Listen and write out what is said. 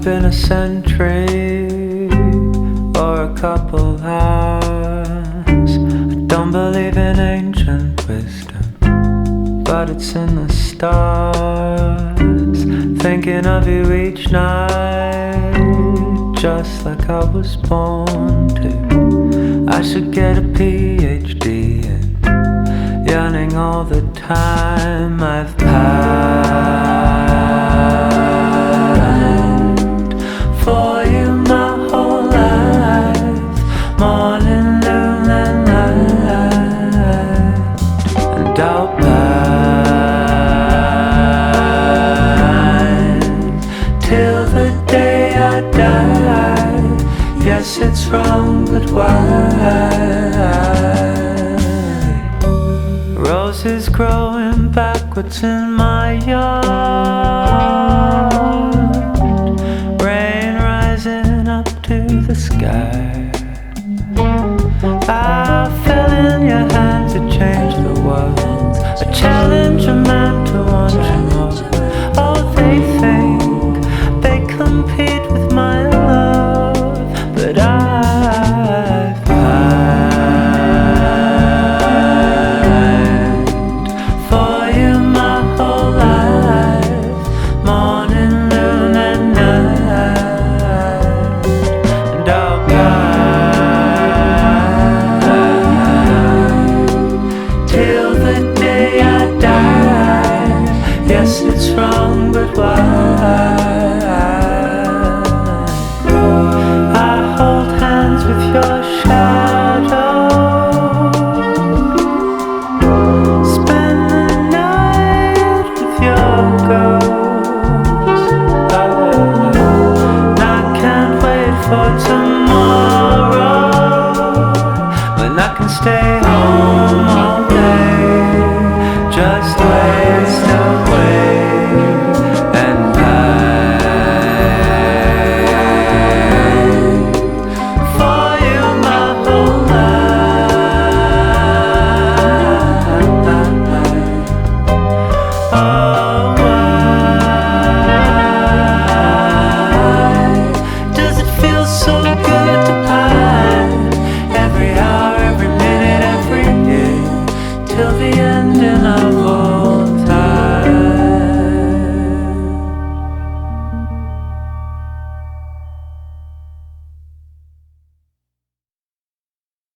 been a century or a couple hours. I don't believe in ancient wisdom, but it's in the stars. Thinking of you each night, just like I was born to. I should get a PhD in yearning all the time I've pined for you my whole life, morning, noon and night. And I'll pine till the day I die. Yes, it's wrong, but why? Roses growing backwards in my yard, rain rising up to the sky. I fell in your hands to change the world, a challenge a man to want you more. Oh, they think they compete with my love, but I've pined for you my whole life, morning, noon and night. And I'll pine till the day I die. Yes, it's wrong, but why? I hold hands with your shadow, spend the night with your ghost. I can't wait for tomorrow, when I can stay home all day, just waste away and pine for you my whole life. Oh, why does it feel so good to pine every hour?